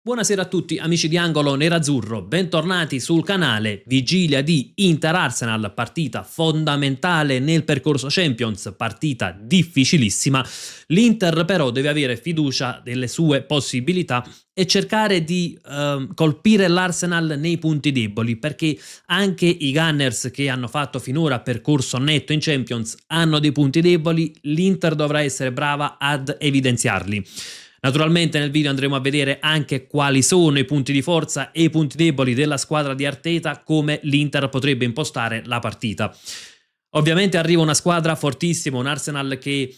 Buonasera a tutti amici di Angolo Nerazzurro, bentornati sul canale. Vigilia di Inter-Arsenal, partita fondamentale nel percorso Champions, partita difficilissima. L'Inter però deve avere fiducia delle sue possibilità e cercare di colpire l'Arsenal nei punti deboli, perché anche i Gunners, che hanno fatto finora percorso netto in Champions, hanno dei punti deboli. L'Inter dovrà essere brava ad evidenziarli. Naturalmente nel video andremo a vedere anche quali sono i punti di forza e i punti deboli della squadra di Arteta, come l'Inter potrebbe impostare la partita. Ovviamente arriva una squadra fortissima, un Arsenal che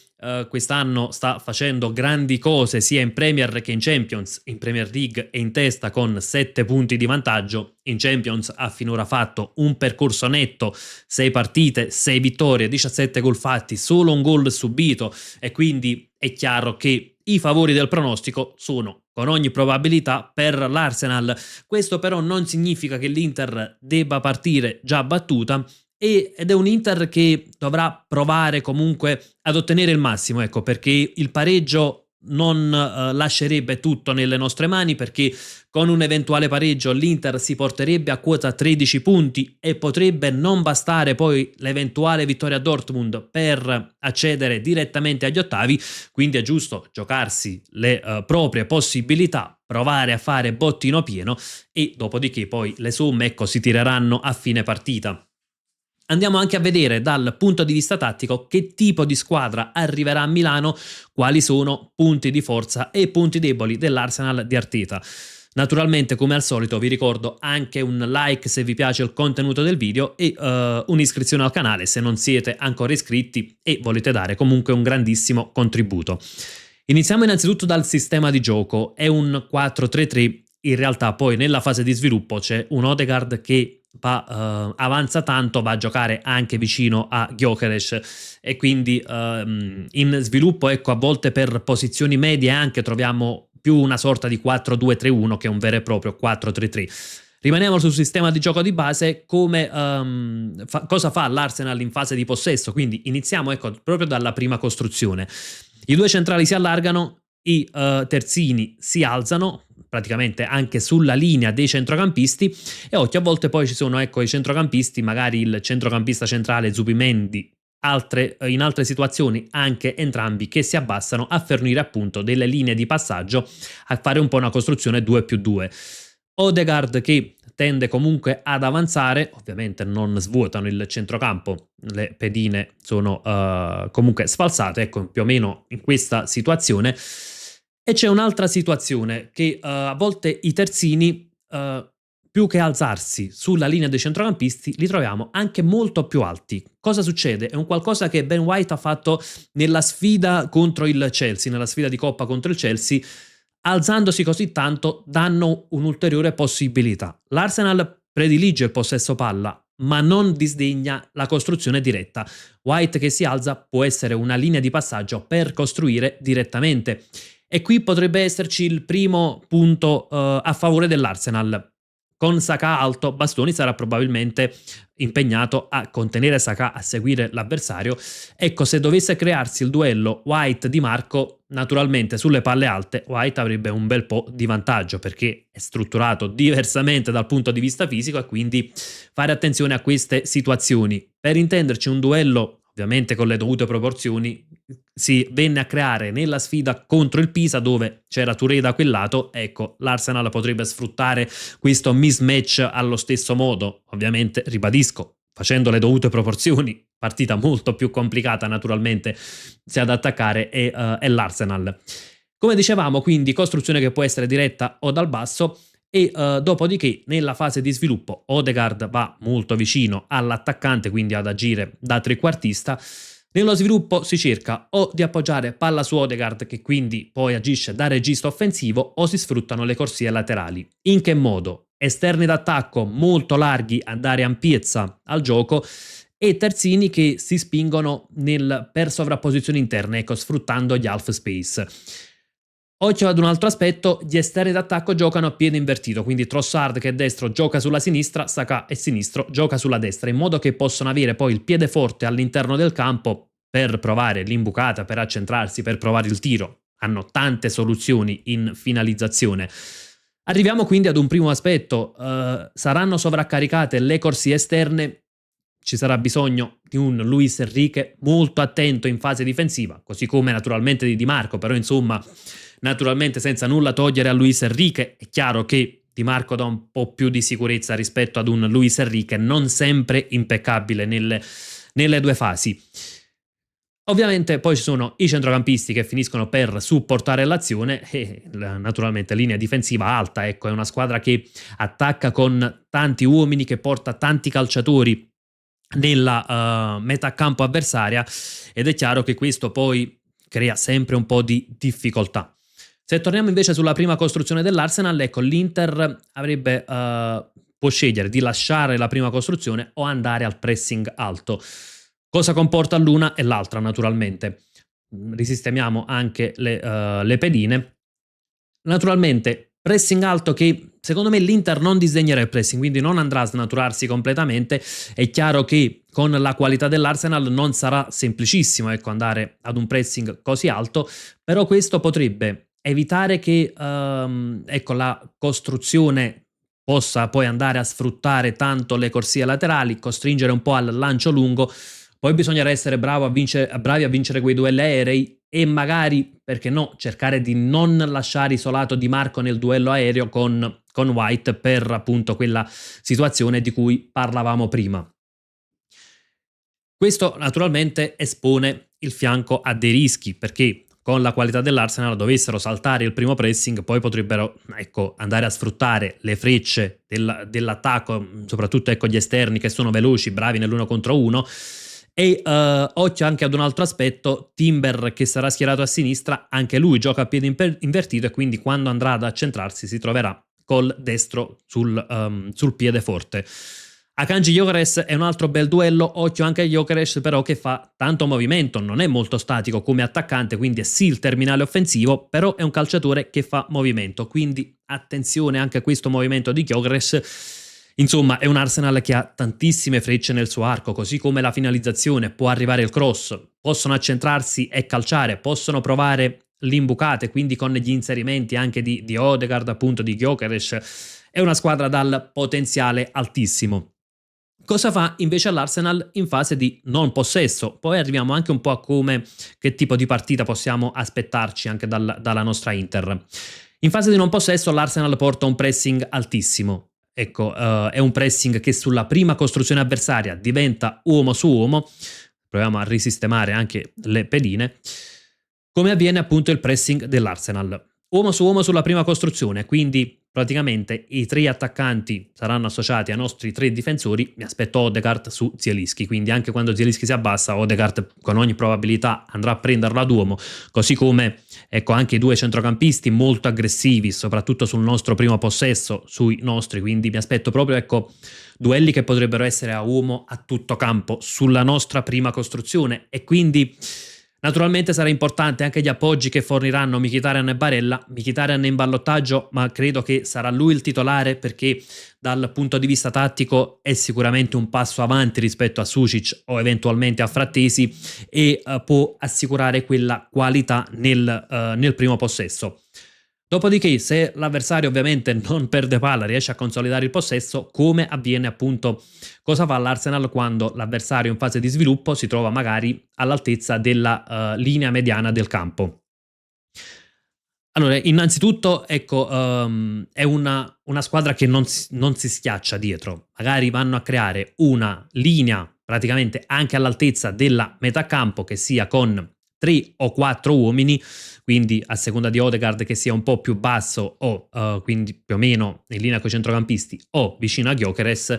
quest'anno sta facendo grandi cose sia in Premier che in Champions. In Premier League è in testa con 7 punti di vantaggio, in Champions ha finora fatto un percorso netto, 6 partite, 6 vittorie, 17 gol fatti, solo un gol subito, e quindi è chiaro che i favori del pronostico sono con ogni probabilità per l'Arsenal. Questo però non significa che l'Inter debba partire già battuta, ed è un Inter che dovrà provare comunque ad ottenere il massimo, ecco, perché il pareggio non lascerebbe tutto nelle nostre mani, perché con un eventuale pareggio l'Inter si porterebbe a quota 13 punti e potrebbe non bastare poi l'eventuale vittoria a Dortmund per accedere direttamente agli ottavi. Quindi è giusto giocarsi le proprie possibilità, provare a fare bottino pieno, e dopodiché poi le somme, ecco, si tireranno a fine partita. Andiamo anche a vedere dal punto di vista tattico che tipo di squadra arriverà a Milano, quali sono punti di forza e punti deboli dell'Arsenal di Arteta. Naturalmente, come al solito, vi ricordo anche un like se vi piace il contenuto del video e un'iscrizione al canale se non siete ancora iscritti e volete dare comunque un grandissimo contributo. Iniziamo innanzitutto dal sistema di gioco. È un 4-3-3. In realtà poi nella fase di sviluppo c'è un Odegaard che avanza tanto, va a giocare anche vicino a Gyökeres, e quindi in sviluppo, ecco, a volte per posizioni medie anche troviamo più una sorta di 4-2-3-1 che un vero e proprio 4-3-3. Rimaniamo sul sistema di gioco di base. Cosa fa l'Arsenal in fase di possesso? Quindi iniziamo, ecco, proprio dalla prima costruzione. I due centrali si allargano, i terzini si alzano praticamente anche sulla linea dei centrocampisti, e occhio, a volte poi ci sono, ecco, i centrocampisti, magari il centrocampista centrale Zubimendi, in altre situazioni anche entrambi, che si abbassano a fornire appunto delle linee di passaggio, a fare un po' una costruzione 2+2. Odegaard che tende comunque ad avanzare, ovviamente non svuotano il centrocampo, le pedine sono comunque sfalsate, ecco, più o meno in questa situazione. E c'è un'altra situazione che a volte i terzini, più che alzarsi sulla linea dei centrocampisti, li troviamo anche molto più alti. Cosa succede? È un qualcosa che Ben White ha fatto nella sfida contro il Chelsea, nella sfida di Coppa contro il Chelsea. Alzandosi così tanto danno un'ulteriore possibilità. L'Arsenal predilige il possesso palla, ma non disdegna la costruzione diretta. White che si alza può essere una linea di passaggio per costruire direttamente. E qui potrebbe esserci il primo punto a favore dell'Arsenal. Con Saka alto, Bastoni sarà probabilmente impegnato a contenere Saka, a seguire l'avversario. Ecco, se dovesse crearsi il duello White-Di Marco, naturalmente sulle palle alte White avrebbe un bel po' di vantaggio, perché è strutturato diversamente dal punto di vista fisico, e quindi fare attenzione a queste situazioni. Per intenderci, un duello ovviamente con le dovute proporzioni si venne a creare nella sfida contro il Pisa, dove c'era Touré da quel lato. Ecco, l'Arsenal potrebbe sfruttare questo mismatch allo stesso modo, ovviamente, ribadisco, facendo le dovute proporzioni. Partita molto più complicata, naturalmente, se ad attaccare è l'Arsenal. Come dicevamo, quindi costruzione che può essere diretta o dal basso, e dopodiché nella fase di sviluppo Odegaard va molto vicino all'attaccante, quindi ad agire da trequartista. Nello sviluppo si cerca o di appoggiare palla su Odegaard, che quindi poi agisce da regista offensivo, o si sfruttano le corsie laterali. In che modo? Esterni d'attacco molto larghi a dare ampiezza al gioco, e terzini che si spingono per sovrapposizione interna, ecco, sfruttando gli half space. Occhio ad un altro aspetto: gli esterni d'attacco giocano a piede invertito, quindi Trossard, che è destro, gioca sulla sinistra, Saka è sinistro, gioca sulla destra, in modo che possono avere poi il piede forte all'interno del campo per provare l'imbucata, per accentrarsi, per provare il tiro. Hanno tante soluzioni in finalizzazione. Arriviamo quindi ad un primo aspetto, saranno sovraccaricate le corsie esterne, ci sarà bisogno di un Luis Enrique molto attento in fase difensiva, così come naturalmente di Di Marco, però insomma, naturalmente senza nulla togliere a Luis Enrique, è chiaro che Di Marco dà un po' più di sicurezza rispetto ad un Luis Enrique non sempre impeccabile nelle due fasi. Ovviamente poi ci sono i centrocampisti che finiscono per supportare l'azione e naturalmente linea difensiva alta, ecco, è una squadra che attacca con tanti uomini, che porta tanti calciatori nella metà campo avversaria, ed è chiaro che questo poi crea sempre un po' di difficoltà. Se torniamo invece sulla prima costruzione dell'Arsenal, ecco, l'Inter può scegliere di lasciare la prima costruzione o andare al pressing alto. Cosa comporta l'una e l'altra, naturalmente. Risistemiamo anche le pedine. Naturalmente, pressing alto che secondo me l'Inter non disegnerà il pressing, quindi non andrà a snaturarsi completamente. È chiaro che con la qualità dell'Arsenal non sarà semplicissimo, ecco, andare ad un pressing così alto, però questo potrebbe evitare che ecco, la costruzione possa poi andare a sfruttare tanto le corsie laterali, costringere un po' al lancio lungo. Poi bisognerà essere bravi a vincere quei duelli aerei e magari, perché no, cercare di non lasciare isolato Di Marco nel duello aereo con White per appunto quella situazione di cui parlavamo prima. Questo naturalmente espone il fianco a dei rischi, perché con la qualità dell'Arsenal dovessero saltare il primo pressing, poi potrebbero, ecco, andare a sfruttare le frecce dell'attacco, soprattutto, ecco, gli esterni che sono veloci, bravi nell'uno contro uno. E occhio anche ad un altro aspetto: Timber, che sarà schierato a sinistra, anche lui gioca a piede invertito e quindi quando andrà ad accentrarsi si troverà col destro sul piede forte. Akanji Gyökeres è un altro bel duello, occhio anche a Gyökeres però che fa tanto movimento, non è molto statico come attaccante, quindi è sì il terminale offensivo, però è un calciatore che fa movimento, quindi attenzione anche a questo movimento di Gyökeres. Insomma, è un Arsenal che ha tantissime frecce nel suo arco, così come la finalizzazione, può arrivare il cross, possono accentrarsi e calciare, possono provare l'imbucate, quindi con gli inserimenti anche di Odegaard, appunto di Gyökeres. È una squadra dal potenziale altissimo. Cosa fa invece l'Arsenal in fase di non possesso? Poi arriviamo anche un po' a che tipo di partita possiamo aspettarci anche dalla nostra Inter. In fase di non possesso l'Arsenal porta un pressing altissimo. Ecco, è un pressing che sulla prima costruzione avversaria diventa uomo su uomo. Proviamo a risistemare anche le pedine. Come avviene appunto il pressing dell'Arsenal. Uomo su uomo sulla prima costruzione, quindi praticamente i tre attaccanti saranno associati ai nostri tre difensori. Mi aspetto Odegaard su Zielinski, quindi anche quando Zielinski si abbassa, Odegaard con ogni probabilità andrà a prenderlo ad uomo, così come, ecco, anche i due centrocampisti molto aggressivi, soprattutto sul nostro primo possesso, sui nostri, quindi mi aspetto proprio, ecco, duelli che potrebbero essere a uomo a tutto campo sulla nostra prima costruzione. E quindi naturalmente sarà importante anche gli appoggi che forniranno Mkhitaryan e Barella. Mkhitaryan è in ballottaggio, ma credo che sarà lui il titolare, perché dal punto di vista tattico è sicuramente un passo avanti rispetto a Sušić o eventualmente a Frattesi e può assicurare quella qualità nel primo possesso. Dopodiché, se l'avversario ovviamente non perde palla, riesce a consolidare il possesso, come avviene appunto, cosa fa l'Arsenal quando l'avversario in fase di sviluppo si trova magari all'altezza della linea mediana del campo. Allora, innanzitutto, ecco, è una squadra che non si schiaccia dietro, magari vanno a creare una linea praticamente anche all'altezza della metà campo, che sia con 3 o 4 uomini, quindi a seconda di Odegaard che sia un po' più basso o quindi più o meno in linea con i centrocampisti o vicino a Gyökeres,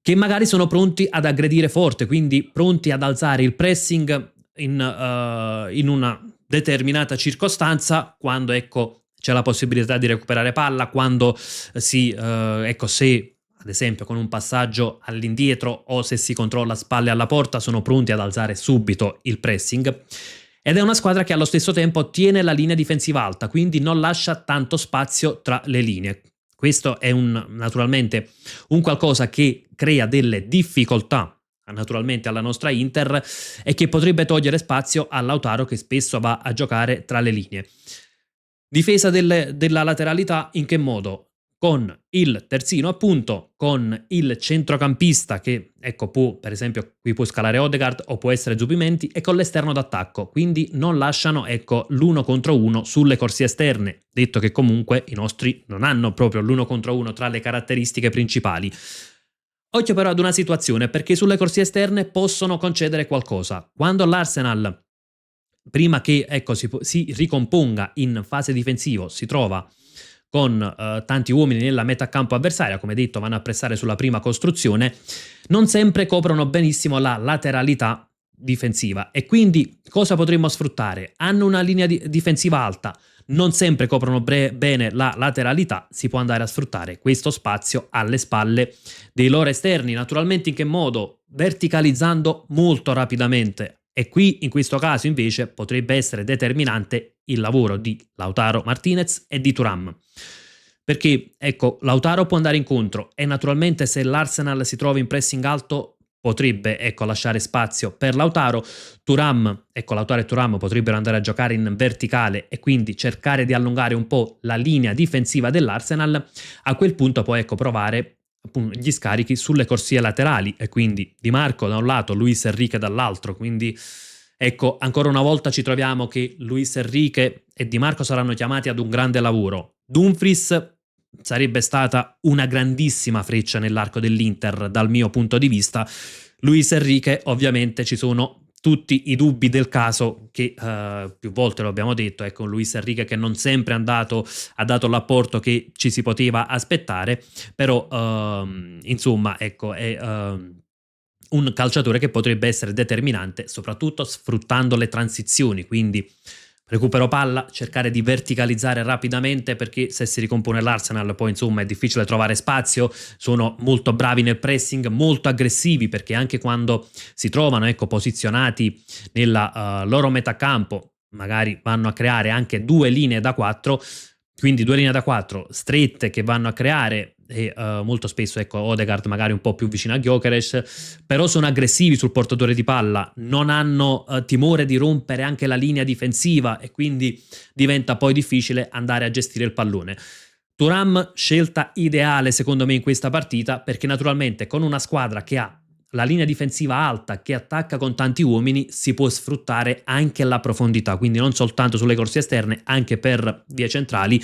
che magari sono pronti ad aggredire forte, quindi pronti ad alzare il pressing in una determinata circostanza, quando, ecco, c'è la possibilità di recuperare palla, quando ecco, se ad esempio con un passaggio all'indietro o se si controlla spalle alla porta, sono pronti ad alzare subito il pressing. Ed è una squadra che allo stesso tempo tiene la linea difensiva alta, quindi non lascia tanto spazio tra le linee. Questo è naturalmente un qualcosa che crea delle difficoltà naturalmente alla nostra Inter e che potrebbe togliere spazio a Lautaro, che spesso va a giocare tra le linee. Difesa della lateralità in che modo? Con il terzino appunto, con il centrocampista che ecco può, per esempio qui può scalare Odegaard o può essere Zubimendi, e con l'esterno d'attacco, quindi non lasciano ecco l'uno contro uno sulle corsie esterne, detto che comunque i nostri non hanno proprio l'uno contro uno tra le caratteristiche principali. Occhio però ad una situazione, perché sulle corsie esterne possono concedere qualcosa. Quando l'Arsenal, prima che ecco, si ricomponga in fase difensivo, si trova con tanti uomini nella metà campo avversaria, come detto vanno a pressare sulla prima costruzione, non sempre coprono benissimo la lateralità difensiva e quindi cosa potremmo sfruttare? Hanno una linea difensiva alta, non sempre coprono bene la lateralità, si può andare a sfruttare questo spazio alle spalle dei loro esterni. Naturalmente in che modo? Verticalizzando molto rapidamente. E qui in questo caso invece potrebbe essere determinante il lavoro di Lautaro Martinez e di Thuram. Perché ecco, Lautaro può andare incontro e naturalmente se l'Arsenal si trova in pressing alto potrebbe ecco, lasciare spazio per Lautaro. Thuram, ecco, Lautaro e Thuram potrebbero andare a giocare in verticale e quindi cercare di allungare un po' la linea difensiva dell'Arsenal. A quel punto poi ecco, provare appunto gli scarichi sulle corsie laterali e quindi Di Marco da un lato, Luis Enrique dall'altro, quindi ecco ancora una volta ci troviamo che Luis Enrique e Di Marco saranno chiamati ad un grande lavoro. Dumfries sarebbe stata una grandissima freccia nell'arco dell'Inter dal mio punto di vista. Luis Enrique ovviamente ci sono tutti i dubbi del caso che più volte lo abbiamo detto, ecco, Luis Enrique che non sempre ha dato l'apporto che ci si poteva aspettare, però insomma ecco è un calciatore che potrebbe essere determinante soprattutto sfruttando le transizioni, quindi recupero palla, cercare di verticalizzare rapidamente perché se si ricompone l'Arsenal poi insomma è difficile trovare spazio, sono molto bravi nel pressing, molto aggressivi perché anche quando si trovano ecco, posizionati nella loro metà campo magari vanno a creare anche due linee da 4, quindi due linee da 4 strette che vanno a creare e molto spesso ecco Odegaard magari un po' più vicino a Gyökeres, però sono aggressivi sul portatore di palla, non hanno timore di rompere anche la linea difensiva e quindi diventa poi difficile andare a gestire il pallone. Thuram scelta ideale secondo me in questa partita perché naturalmente con una squadra che ha la linea difensiva alta che attacca con tanti uomini si può sfruttare anche la profondità, quindi non soltanto sulle corsie esterne, anche per vie centrali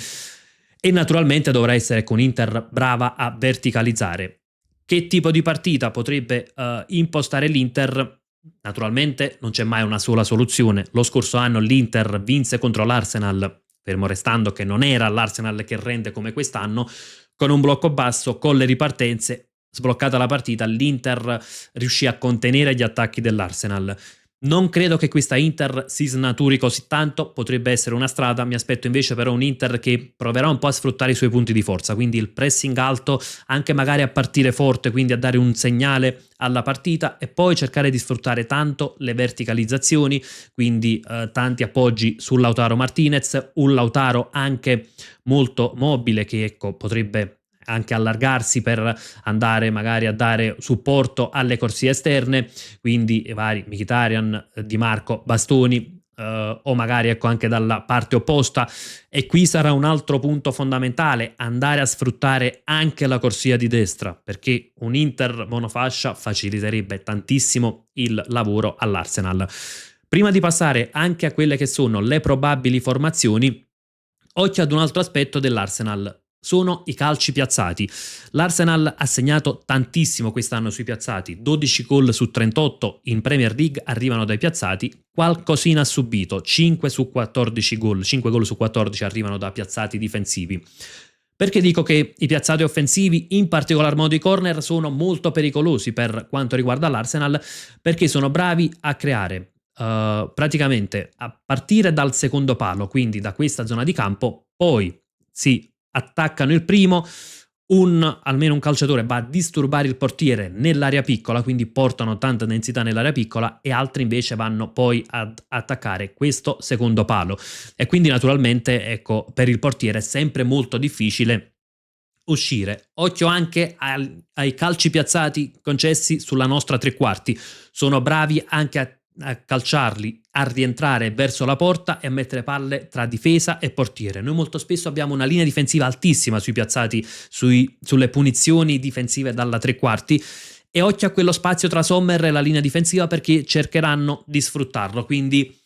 e naturalmente dovrà essere con Inter brava a verticalizzare. Che tipo di partita potrebbe impostare l'Inter? Naturalmente non c'è mai una sola soluzione. Lo scorso anno l'Inter vinse contro l'Arsenal, fermo restando che non era l'Arsenal che rende come quest'anno, con un blocco basso, con le ripartenze, sbloccata la partita, l'Inter riuscì a contenere gli attacchi dell'Arsenal. Non credo che questa Inter si snaturi così tanto, potrebbe essere una strada, mi aspetto invece però un Inter che proverà un po' a sfruttare i suoi punti di forza, quindi il pressing alto, anche magari a partire forte, quindi a dare un segnale alla partita e poi cercare di sfruttare tanto le verticalizzazioni, quindi tanti appoggi sul Lautaro Martinez, un Lautaro anche molto mobile che ecco potrebbe anche allargarsi per andare magari a dare supporto alle corsie esterne, quindi i vari Mkhitaryan, Di Marco, Bastoni, o magari ecco anche dalla parte opposta e qui sarà un altro punto fondamentale andare a sfruttare anche la corsia di destra perché un Inter monofascia faciliterebbe tantissimo il lavoro all'Arsenal. Prima di passare anche a quelle che sono le probabili formazioni, occhio ad un altro aspetto dell'Arsenal. Sono i calci piazzati. L'Arsenal ha segnato tantissimo quest'anno sui piazzati, 12 gol su 38 in Premier League arrivano dai piazzati, qualcosina ha subito, 5 su 14 gol, 5 gol su 14 arrivano da piazzati difensivi. Perché dico che i piazzati offensivi, in particolar modo i corner, sono molto pericolosi per quanto riguarda l'Arsenal, perché sono bravi a creare praticamente a partire dal secondo palo, quindi da questa zona di campo, poi si attaccano il primo, almeno un calciatore va a disturbare il portiere nell'area piccola, quindi portano tanta densità nell'area piccola e altri invece vanno poi ad attaccare questo secondo palo e quindi naturalmente ecco per il portiere è sempre molto difficile uscire. Occhio anche ai calci piazzati concessi sulla nostra tre quarti, sono bravi anche a calciarli, a rientrare verso la porta e a mettere palle tra difesa e portiere. Noi molto spesso abbiamo una linea difensiva altissima sui piazzati, sulle punizioni difensive dalla tre quarti, e occhio a quello spazio tra Sommer e la linea difensiva perché cercheranno di sfruttarlo, quindi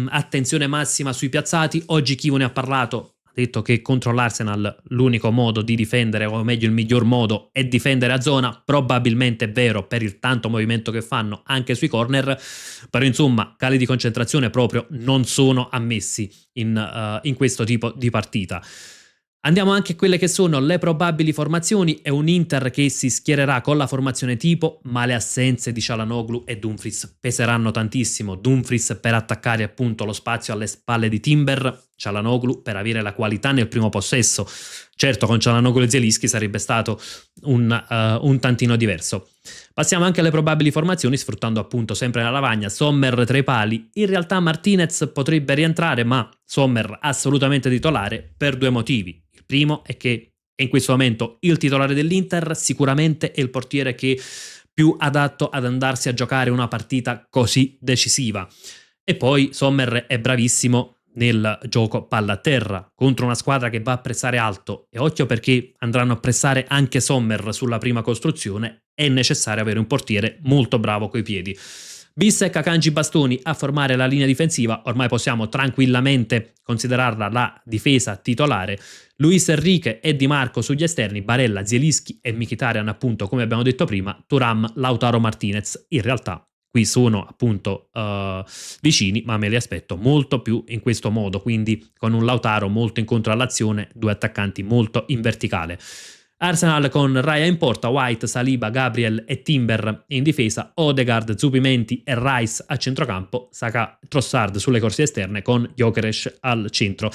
attenzione massima sui piazzati. Oggi Chivo ne ha parlato, ha detto che contro l'Arsenal l'unico modo di difendere, o meglio il miglior modo, è difendere a zona. Probabilmente è vero per il tanto movimento che fanno anche sui corner, però insomma cali di concentrazione proprio non sono ammessi in questo tipo di partita. Andiamo anche a quelle che sono le probabili formazioni. È un Inter che si schiererà con la formazione tipo, ma le assenze di Çalhanoğlu e Dumfries peseranno tantissimo. Dumfries per attaccare appunto lo spazio alle spalle di Timber, Çalhanoğlu per avere la qualità nel primo possesso. Certo, con Çalhanoğlu e Zielinski sarebbe stato un tantino diverso. Passiamo anche alle probabili formazioni, sfruttando appunto sempre la lavagna Sommer tra i pali. In realtà Martinez potrebbe rientrare, ma Sommer assolutamente titolare per due motivi. Il primo è che è in questo momento il titolare dell'Inter, sicuramente è il portiere che più adatto ad andarsi a giocare una partita così decisiva. E poi Sommer è bravissimo nel gioco palla a terra contro una squadra che va a pressare alto, e occhio perché andranno a pressare anche Sommer sulla prima costruzione. È necessario avere un portiere molto bravo coi piedi. Bissek, Akanji, Bastoni a formare la linea difensiva. Ormai possiamo tranquillamente considerarla la difesa titolare. Luis Enrique e Di Marco sugli esterni, Barella, Zielinski e Mkhitaryan appunto come abbiamo detto prima, Thuram, Lautaro Martinez. In realtà qui sono appunto vicini, ma me li aspetto molto più in questo modo, quindi con un Lautaro molto incontro all'azione, due attaccanti molto in verticale. Arsenal con Raya in porta, White, Saliba, Gabriel e Timber in difesa, Odegaard, Zubimendi e Rice a centrocampo, Saka, Trossard sulle corsie esterne con Gyökeres al centro.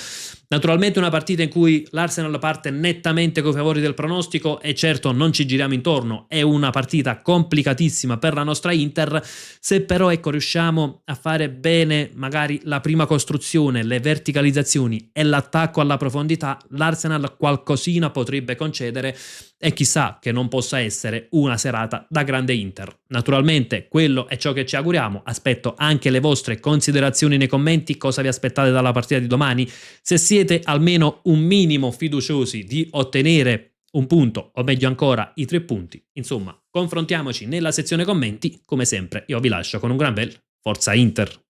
Naturalmente una partita in cui l'Arsenal parte nettamente coi favori del pronostico, e certo non ci giriamo intorno, è una partita complicatissima per la nostra Inter. Se però riusciamo a fare bene magari la prima costruzione, le verticalizzazioni e l'attacco alla profondità, l'Arsenal qualcosina potrebbe concedere, e chissà che non possa essere una serata da grande Inter. Naturalmente quello è ciò che ci auguriamo. Aspetto anche le vostre considerazioni nei commenti, cosa vi aspettate dalla partita di domani, se siete almeno un minimo fiduciosi di ottenere un punto, o meglio ancora i 3 punti. Insomma, confrontiamoci nella sezione commenti. Come sempre io vi lascio con un gran bel Forza Inter.